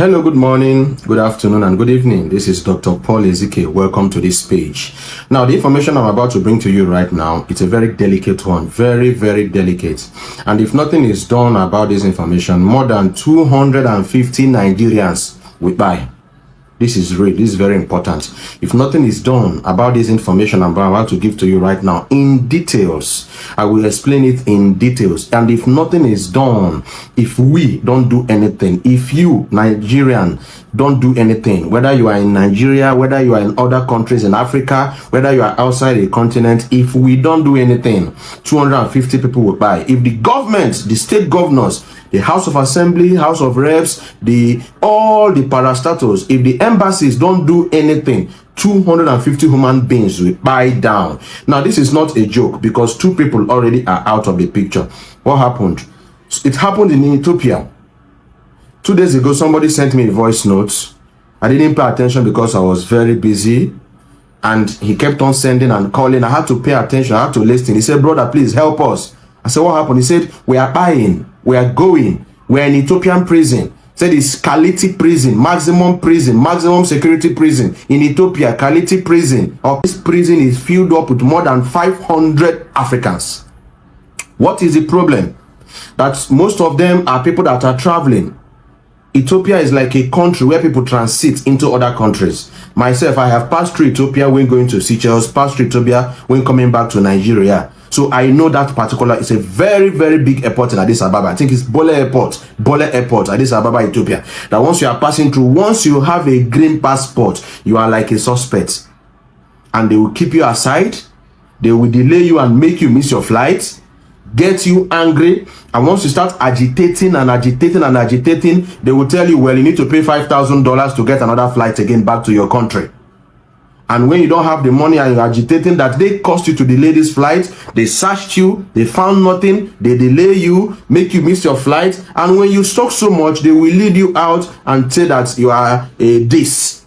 Hello, good morning, good afternoon, and good evening. This is Dr. Paul Ezike. Welcome to this page. Now, the information I'm about to bring to you right now, it's a very delicate one, very, very delicate. And if nothing is done about this information, more than 250 Nigerians will die. This is real. This is very important. If nothing is done about this information I'm about to give to you right now in details, I will explain it in details. And if nothing is done, if we don't do anything, if you, Nigerian, don't do anything, whether you are in Nigeria, whether you are in other countries in Africa, whether you are outside a continent, if we don't do anything, 250 people will die. If the government, the state governors, the House of Assembly, House of Reps, all the parastatals, if the embassies don't do anything, 250 human beings will buy down. Now, this is not a joke because two people already are out of the picture. What happened? It happened in Ethiopia. 2 days ago, somebody sent me a voice note. I didn't pay attention because I was very busy. And he kept on sending and calling. I had to pay attention. I had to listen. He said, brother, please help us. I said, what happened? He said, we are buying. We are going. We're in Ethiopian prison. Said it's Kaliti prison, maximum security prison in Ethiopia. Kaliti prison. This prison is filled up with more than 500 Africans. What is the problem? That most of them are people that are traveling. Ethiopia is like a country where people transit into other countries. Myself, I have passed through Ethiopia when going to Seychelles, passed through Ethiopia when coming back to Nigeria. So I know that particular, it's a very, very big airport in Addis Ababa. I think it's Bole Airport, Addis Ababa, Ethiopia. That once you are passing through, once you have a green passport, you are like a suspect. And they will keep you aside. They will delay you and make you miss your flight, get you angry. And once you start agitating, they will tell you, well, you need to pay $5,000 to get another flight again back to your country. And when you don't have the money and you're agitating that they cost you to delay this flight, they searched you, they found nothing, they delay you, make you miss your flight. And when you talk so much, they will lead you out and say that you are a this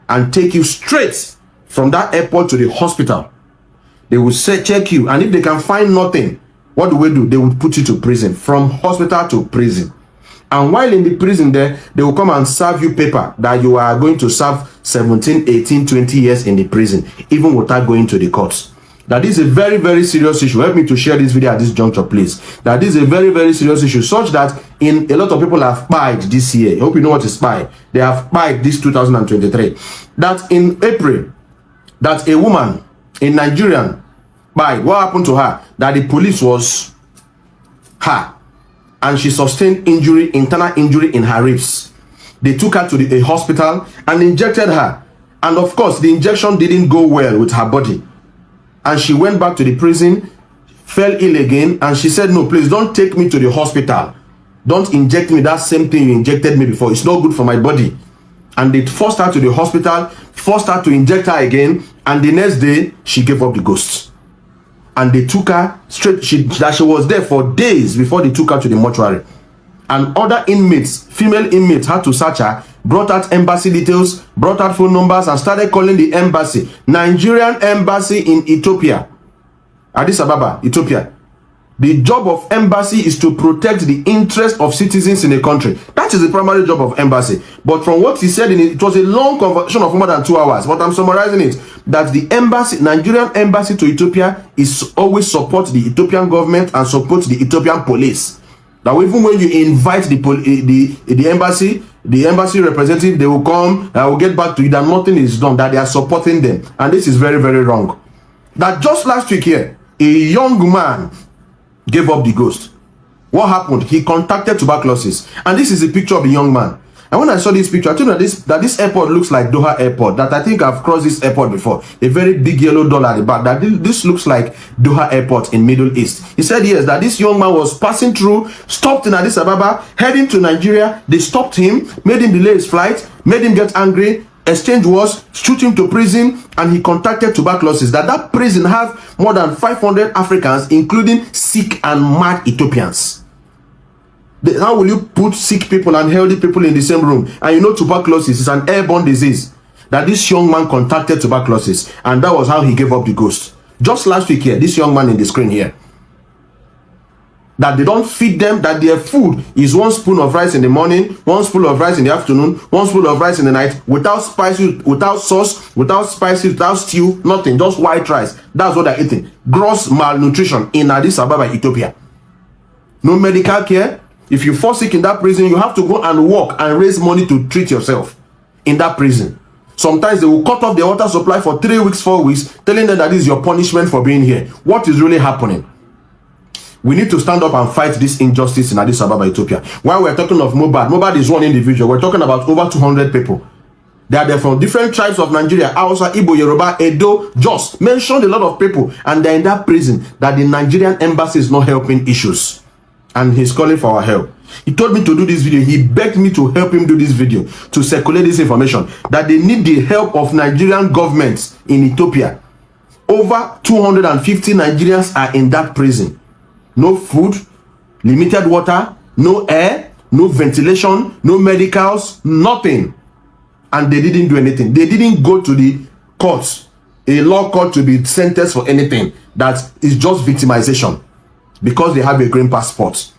and take you straight from that airport to the hospital. They will say, check you. And if they can find nothing, what do? They will put you to prison, from hospital to prison. And while in the prison there, they will come and serve you paper that you are going to serve 17, 18, 20 years in the prison, even without going to the courts. That is a very, very serious issue. Help me to share this video at this juncture, please. That is a very, very serious issue, such that a lot of people have spied this year. I hope you know what is spy. They have spied this 2023. That in April, that a woman, a Nigerian, spied. What happened to her? That the police was her. And she sustained injury, internal injury in her ribs. They took her to a hospital and injected her. And of course, the injection didn't go well with her body. And she went back to the prison, fell ill again, and she said, no, please don't take me to the hospital. Don't inject me that same thing you injected me before. It's not good for my body. And they forced her to the hospital, forced her to inject her again, and the next day, she gave up the ghost. And they took her straight, she was there for days before they took her to the mortuary. And other inmates, female inmates, had to search her, brought out embassy details, brought out phone numbers, and started calling the embassy, Nigerian embassy in Ethiopia, Addis Ababa, Ethiopia. The job of embassy is to protect the interest of citizens in a country. That is the primary job of embassy. But from what he said, it was a long conversation of more than 2 hours. But I'm summarizing it. That the embassy, Nigerian embassy to Ethiopia, is always support the Ethiopian government and support the Ethiopian police. That even when you invite the embassy representative, they will come, I will get back to you, that nothing is done, that they are supporting them. And this is very, very wrong. That just last week here, a young man gave up the ghost. What happened? He contracted tuberculosis. And this is a picture of the young man. And when I saw this picture, I told you that this airport looks like Doha Airport. That I think I've crossed this airport before. A very big yellow dot at the back. That this looks like Doha Airport in Middle East. He said yes, that this young man was passing through, stopped in Addis Ababa, heading to Nigeria. They stopped him, made him delay his flight, made him get angry. Exchange was, shoot him to prison, and he contracted tuberculosis. That prison has more than 500 Africans, including sick and mad Ethiopians. How will you put sick people and healthy people in the same room? And you know tuberculosis is an airborne disease. That this young man contracted tuberculosis, and that was how he gave up the ghost. Just last week here, this young man in the screen here. that they don't feed them, that their food is 1 spoon of rice in the morning, 1 spoon of rice in the afternoon, 1 spoon of rice in the night, without spices, without sauce, without spices, without stew, nothing, just white rice. That's what they're eating. Gross malnutrition in Addis Ababa, Ethiopia. No medical care. If you fall sick in that prison, you have to go and work and raise money to treat yourself in that prison. Sometimes they will cut off their water supply for 3 weeks, 4 weeks, telling them that this is your punishment for being here. What is really happening? We need to stand up and fight this injustice in Addis Ababa, Ethiopia. While we're talking of Mohbad, Mohbad is one individual. We're talking about over 200 people. They are there from different tribes of Nigeria, Hausa, Igbo, Yoruba, Edo, Jos. Mentioned a lot of people, and they're in that prison that the Nigerian embassy is not helping issues. And he's calling for our help. He told me to do this video. He begged me to help him do this video, to circulate this information, that they need the help of Nigerian governments in Ethiopia. Over 250 Nigerians are in that prison. No food, limited water, no air, no ventilation, no medicals, nothing. And they didn't do anything. They didn't go to the courts, a law court, to be sentenced for anything. That is just victimization because they have a green passport.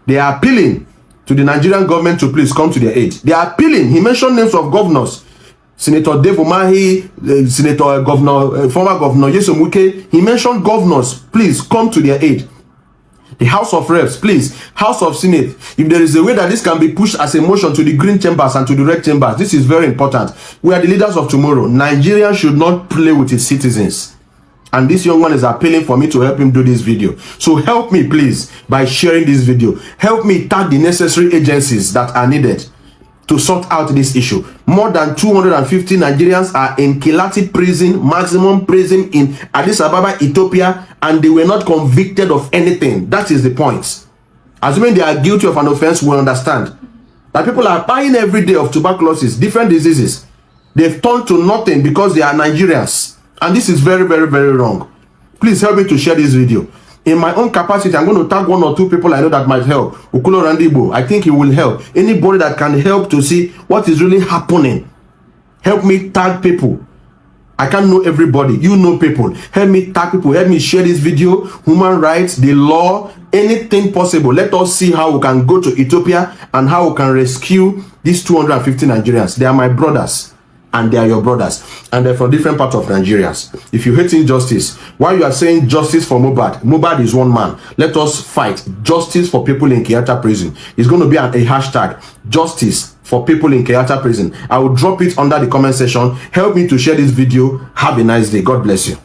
They are appealing to the Nigerian government to please come to their aid. They are appealing. He mentioned names of governors. Senator Dave Umahi, Senator Governor, former Governor Nyesom Wike. He mentioned governors, please come to their aid. The House of Reps, please, House of Senate, if there is a way that this can be pushed as a motion to the green chambers and to the red chambers, this is very important. We are the leaders of tomorrow. Nigeria should not play with its citizens. And this young man is appealing for me to help him do this video. So help me, please, by sharing this video. Help me tag the necessary agencies that are needed to sort out this issue. More than 250 Nigerians are in Kilati prison, maximum prison in Addis Ababa, Ethiopia, and they were not convicted of anything. That is the point. Assuming they are guilty of an offense, we understand that people are dying every day of tuberculosis, different diseases. They've turned to nothing because they are Nigerians. And this is very, very, very wrong. Please help me to share this video. In my own capacity, I'm going to tag 1 or 2 people I know that might help. Okulo Randibo, I think he will help. Anybody that can help to see what is really happening, help me tag people. I can't know everybody. You know people. Help me tag people. Help me share this video. Human rights, the law, anything possible. Let us see how we can go to Ethiopia and how we can rescue these 250 Nigerians. They are my brothers. And they are your brothers, and they're from different parts of Nigeria. If you hate injustice, while you are saying justice for Mohbad, Mohbad is one man. Let us fight justice for people in Kiyata prison. It's going to be a hashtag, justice for people in Kiyata prison. I will drop it under the comment section. Help me to share this video. Have a nice day. God bless you.